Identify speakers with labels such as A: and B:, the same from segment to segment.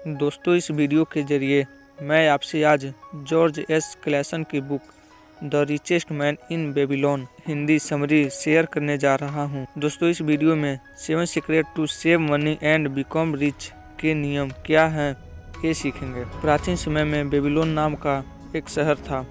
A: दोस्तों, इस वीडियो के जरिए मैं आपसे आज जॉर्ज एस क्लेसन की book the richest man in Babylon Hindi summary share करने जा रहा हूं। दोस्तों, इस वीडियो में 7 secret to save money and become rich के नियम क्या हैं ये सीखेंगे। प्राचीन समय में बेबीलोन नाम का एक शहर था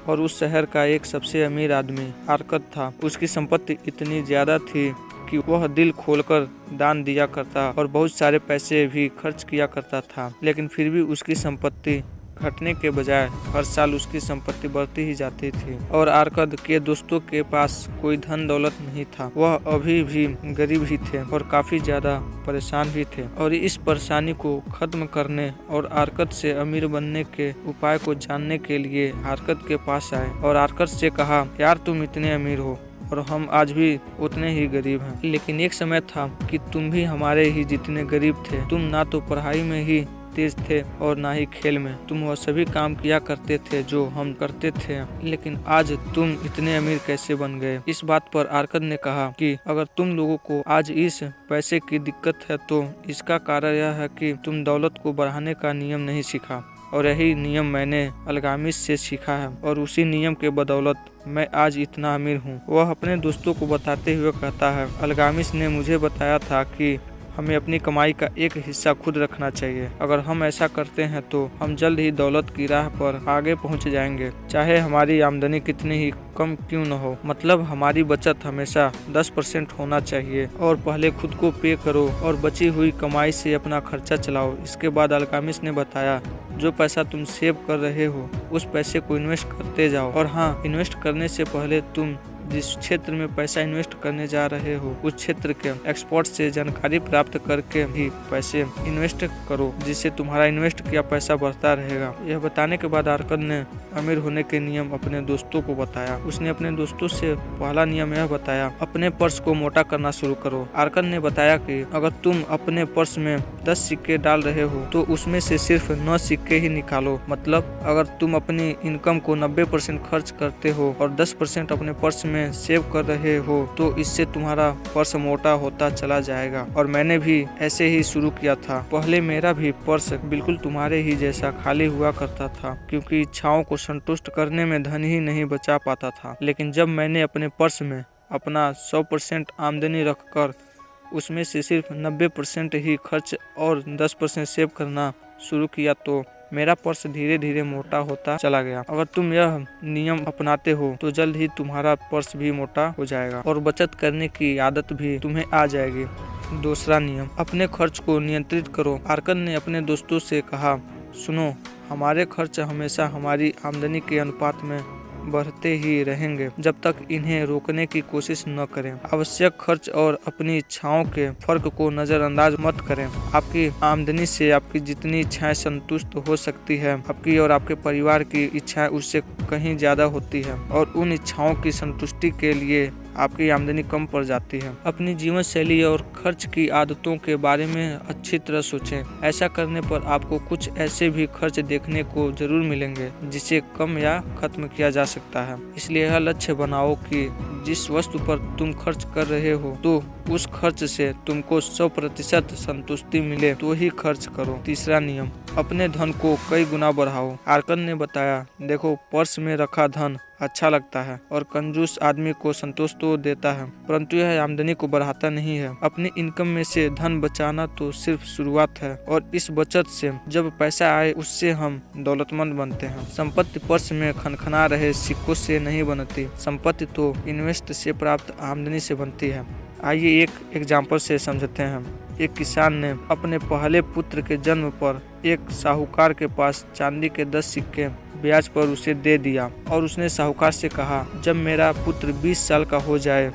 A: और उस शहर का एक सबसे अमीर आदमी आर्कद था। उसकी संपत्ति इतनी ज्यादा थी कि वह दिल खोलकर दान दिया करता और बहुत सारे पैसे भी खर्च किया करता था, लेकिन फिर भी उसकी संपत्ति घटने के बजाय हर साल उसकी संपत्ति बढ़ती ही जाती थी। और आर्कद के दोस्तों के पास कोई धन दौलत नहीं था, वह अभी भी गरीब ही थे और काफी ज्यादा परेशान भी थे। और इस परेशानी को खत्म करने और आर्कद से अमीर बनने के उपाय को जानने के लिए आर्कद के पास आए और आर्कद से कहा, यार तुम इतने अमीर हो और हम आज भी उतने ही गरीब हैं, लेकिन एक समय था कि तुम भी हमारे ही जितने गरीब थे। तुम ना तो पढ़ाई में ही तेज थे और ना ही खेल में। तुम वह सभी काम किया करते थे जो हम करते थे, लेकिन आज तुम इतने अमीर कैसे बन गए। इस बात पर आर्कद ने कहा कि अगर तुम लोगों को आज इस पैसे की दिक्कत है तो इसका कारण यह है कि तुम दौलत को बढ़ाने का नियम नहीं सीखा, और यही नियम मैंने अल्गामिस से सीखा है और उसी नियम के बदौलत मैं आज इतना अमीर हूँ। वह अपने दोस्तों को बताते हुए कहता है, अल्गामिस ने मुझे बताया था कि हमें अपनी कमाई का एक हिस्सा खुद रखना चाहिए। अगर हम ऐसा करते हैं तो हम जल्द ही दौलत की राह पर आगे पहुंच जाएंगे, चाहे हमारी आमदनी कितनी ही कम क्यों न हो। मतलब हमारी बचत हमेशा 10% होना चाहिए और पहले खुद को पे करो और बची हुई कमाई से अपना खर्चा चलाओ। इसके बाद अल्गामिस ने बताया, जो पैसा तुम सेव कर रहे हो उस पैसे को इन्वेस्ट करते जाओ। और हाँ, इन्वेस्ट करने से पहले तुम जिस क्षेत्र में पैसा इन्वेस्ट करने जा रहे हो उस क्षेत्र के एक्सपर्ट से जानकारी प्राप्त करके भी पैसे इन्वेस्ट करो, जिससे तुम्हारा इन्वेस्ट किया पैसा बढ़ता रहेगा। यह बताने के बाद आर्कद ने अमीर होने के नियम अपने दोस्तों को बताया। उसने अपने दोस्तों से पहला नियम यह बताया, अपने पर्स को मोटा करना शुरू करो। आर्कद ने बताया कि अगर तुम अपने पर्स में 10 सिक्के डाल रहे हो तो उसमें से सिर्फ 9 सिक्के ही निकालो। मतलब अगर तुम अपनी इनकम को 90% खर्च करते हो और 10% अपने पर्स में सेव कर रहे हो तो इससे तुम्हारा पर्स मोटा होता चला जाएगा। और मैंने भी ऐसे ही शुरू किया था। पहले मेरा भी पर्स बिल्कुल तुम्हारे ही जैसा खाली हुआ करता था, क्योंकि इच्छाओं को संतुष्ट करने में धन ही नहीं बचा पाता था। लेकिन जब मैंने अपने पर्स में अपना 100% आमदनी रखकर उसमें से सिर्फ 90% ही खर्च और 10% सेव करना शुरू किया तो मेरा पर्स धीरे धीरे मोटा होता चला गया। अगर तुम यह नियम अपनाते हो तो जल्द ही तुम्हारा पर्स भी मोटा हो जाएगा और बचत करने की आदत भी तुम्हें आ जाएगी। दूसरा नियम, अपने खर्च को नियंत्रित करो। आर्कद ने अपने दोस्तों से कहा, सुनो, हमारे खर्च हमेशा हमारी आमदनी के अनुपात में बढ़ते ही रहेंगे जब तक इन्हें रोकने की कोशिश न करें। आवश्यक खर्च और अपनी इच्छाओं के फर्क को नजरअंदाज मत करें। आपकी आमदनी से आपकी जितनी इच्छाएं संतुष्ट हो सकती है, आपकी और आपके परिवार की इच्छाएं उससे कहीं ज्यादा होती है, और उन इच्छाओं की संतुष्टि के लिए आपकी आमदनी कम पड़ जाती है। अपनी जीवन शैली और खर्च की आदतों के बारे में अच्छी तरह सोचें। ऐसा करने पर आपको कुछ ऐसे भी खर्च देखने को जरूर मिलेंगे जिसे कम या खत्म किया जा सकता है। इसलिए यह लक्ष्य बनाओ कि जिस वस्तु पर तुम खर्च कर रहे हो तो उस खर्च से तुमको 100% संतुष्टि मिले तो ही खर्च करो। तीसरा नियम, अपने धन को कई गुना बढ़ाओ। आर्कद ने बताया, देखो, पर्स में रखा धन अच्छा लगता है और कंजूस आदमी को संतोष तो देता है, परंतु यह आमदनी को बढ़ाता नहीं है। अपनी इनकम में से धन बचाना तो सिर्फ शुरुआत है, और इस बचत से जब पैसा आए उससे हम दौलतमंद बनते हैं। संपत्ति पर्स में खनखना रहे सिक्कों से नहीं बनती, संपत्ति तो इन्वेस्ट से प्राप्त आमदनी से बनती है। आइए एक एग्जाम्पल से समझते हैं। एक किसान ने अपने पहले पुत्र के जन्म पर एक साहूकार के पास चांदी के 10 सिक्के ब्याज पर उसे दे दिया और उसने साहूकार से कहा, जब मेरा पुत्र 20 साल का हो जाए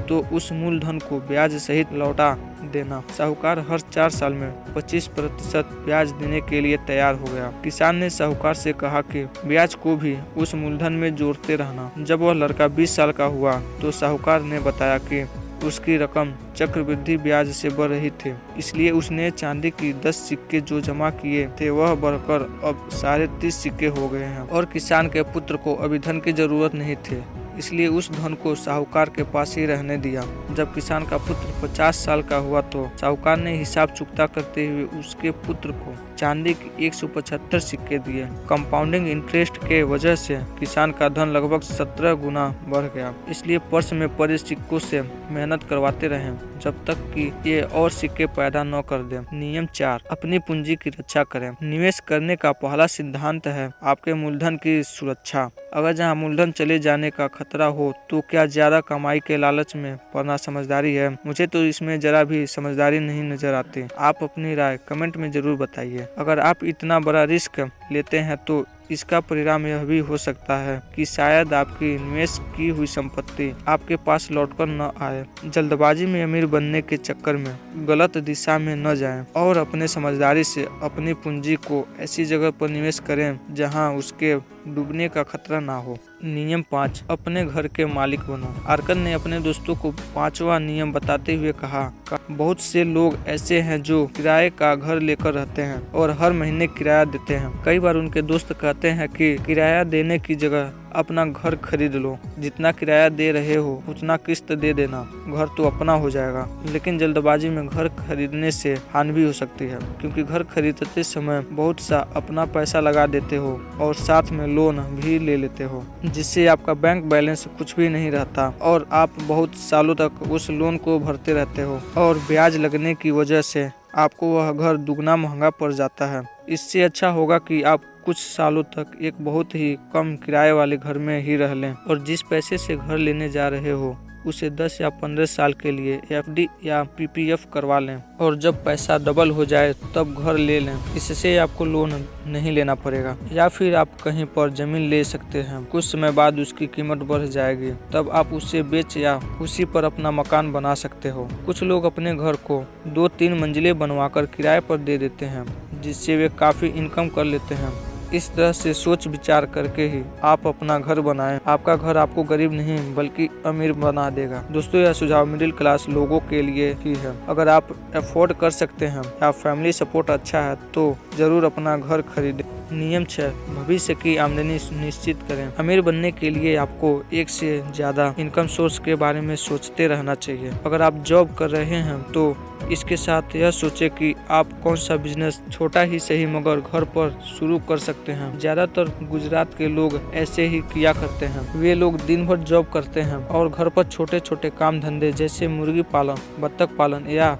A: तो उस मूलधन को ब्याज सहित लौटा देना। साहूकार हर 4 साल में 25% ब्याज देने के लिए तैयार हो गया। किसान ने साहूकार से कहा कि ब्याज को भी उस मूलधन में जोड़ते रहना। जब वह लड़का 20 साल का हुआ तो साहूकार ने बताया कि उसकी रकम चक्रवृद्धि ब्याज से बढ़ रही थी, इसलिए उसने चांदी की 10 सिक्के जो जमा किए थे वह बढ़कर अब 30.5 सिक्के हो गए हैं। और किसान के पुत्र को अभी धन की जरूरत नहीं थी, इसलिए उस धन को साहूकार के पास ही रहने दिया। जब किसान का पुत्र 50 साल का हुआ तो साहूकार ने हिसाब चुकता करते हुए उसके पुत्र को चांदी के 175 सिक्के दिए। कंपाउंडिंग इंटरेस्ट के वजह से किसान का धन लगभग 17 गुना बढ़ गया। इसलिए पर्स में पड़े सिक्कों से मेहनत करवाते रहें जब तक कि ये और सिक्के पैदा न कर दे। नियम 4, अपनी पूंजी की रक्षा करें। निवेश करने का पहला सिद्धांत है आपके मूलधन की सुरक्षा। अगर जहां मूलधन चले जाने का खतरा हो तो क्या ज्यादा कमाई के लालच में पड़ना समझदारी है? मुझे तो इसमें जरा भी समझदारी नहीं नजर आती। आप अपनी राय कमेंट में जरूर बताइए। अगर आप इतना बड़ा रिस्क लेते हैं तो इसका परिणाम यह भी हो सकता है कि शायद आपकी निवेश की हुई संपत्ति आपके पास लौटकर न आए। जल्दबाजी में अमीर बनने के चक्कर में गलत दिशा में न जाएं और अपने समझदारी से अपनी पूंजी को ऐसी जगह पर निवेश करें जहां उसके डूबने का खतरा ना हो। नियम 5, अपने घर के मालिक बनो। आर्कन ने अपने दोस्तों को 5वां नियम बताते हुए कहा, बहुत से लोग ऐसे हैं जो किराए का घर लेकर रहते हैं और हर महीने किराया देते हैं। कई बार उनके दोस्त कहते हैं कि किराया देने की जगह अपना घर खरीद लो। जितना किराया दे रहे हो उतना किस्त दे देना, घर तो अपना हो जाएगा। लेकिन जल्दबाजी में घर खरीदने से हानि भी हो सकती है, क्योंकि घर खरीदते समय बहुत सा अपना पैसा लगा देते हो और साथ में लोन भी ले लेते हो, जिससे आपका बैंक बैलेंस कुछ भी नहीं रहता और आप बहुत सालों तक उस लोन को भरते रहते हो और ब्याज लगने की वजह से आपको वह घर दुगना महंगा पड़ जाता है। इससे अच्छा होगा कि आप कुछ सालों तक एक बहुत ही कम किराए वाले घर में ही रह लें और जिस पैसे से घर लेने जा रहे हो उसे 10 या 15 साल के लिए FD या PPF करवा लें और जब पैसा डबल हो जाए तब घर ले लें। इससे आपको लोन नहीं लेना पड़ेगा। या फिर आप कहीं पर जमीन ले सकते हैं, कुछ समय बाद उसकी कीमत बढ़ जाएगी, तब आप उसे बेच या उसी पर अपना मकान बना सकते हो। कुछ लोग अपने घर को 2-3 मंजिलें बनवाकर किराए पर दे देते हैं, जिससे वे काफी इनकम कर लेते हैं। इस तरह से सोच विचार करके ही आप अपना घर बनाएं। आपका घर आपको गरीब नहीं बल्कि अमीर बना देगा। दोस्तों, यह सुझाव मिडिल क्लास लोगों के लिए ही है। अगर आप अफोर्ड कर सकते हैं या फैमिली सपोर्ट अच्छा है तो जरूर अपना घर खरीदें। नियम 6, भविष्य की आमदनी सुनिश्चित करें। अमीर बनने के लिए आपको एक से ज्यादा इनकम सोर्स के बारे में सोचते रहना चाहिए। अगर आप जॉब कर रहे हैं तो इसके साथ यह सोचें कि आप कौन सा बिजनेस छोटा ही सही मगर घर पर शुरू कर सकते हैं। ज्यादातर गुजरात के लोग ऐसे ही किया करते हैं। वे लोग दिन भर जॉब करते हैं और घर पर छोटे छोटे काम धंधे जैसे मुर्गी पालन, बत्तख पालन या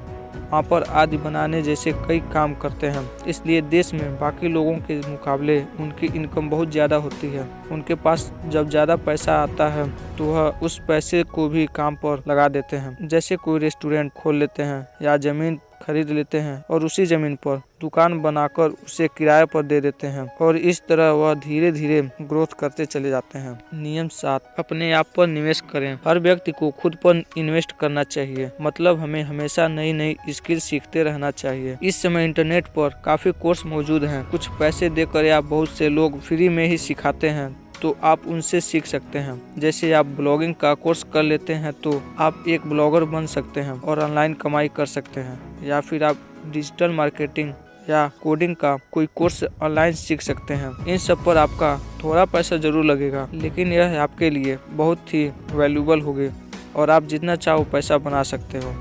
A: पापड़ आदि बनाने जैसे कई काम करते हैं। इसलिए देश में बाकी लोगों के मुकाबले उनकी इनकम बहुत ज़्यादा होती है। उनके पास जब ज़्यादा पैसा आता है तो वह उस पैसे को भी काम पर लगा देते हैं, जैसे कोई रेस्टोरेंट खोल लेते हैं या ज़मीन खरीद लेते हैं और उसी ज़मीन पर दुकान बनाकर उसे किराए पर दे देते हैं और इस तरह वह धीरे धीरे ग्रोथ करते चले जाते हैं। नियम 7, अपने आप पर निवेश करें। हर व्यक्ति को खुद पर इन्वेस्ट करना चाहिए। मतलब हमें हमेशा नई नई स्किल सीखते रहना चाहिए। इस समय इंटरनेट पर काफी कोर्स मौजूद हैं। कुछ पैसे देकर या बहुत से लोग फ्री में ही सिखाते हैं, तो आप उनसे सीख सकते हैं। जैसे आप ब्लॉगिंग का कोर्स कर लेते हैं तो आप एक ब्लॉगर बन सकते हैं और ऑनलाइन कमाई कर सकते हैं, या फिर आप डिजिटल मार्केटिंग या कोडिंग का कोई कोर्स ऑनलाइन सीख सकते हैं। इन सब पर आपका थोड़ा पैसा जरूर लगेगा, लेकिन यह आपके लिए बहुत ही वैल्यूबल होगी और आप जितना चाहो पैसा बना सकते हो।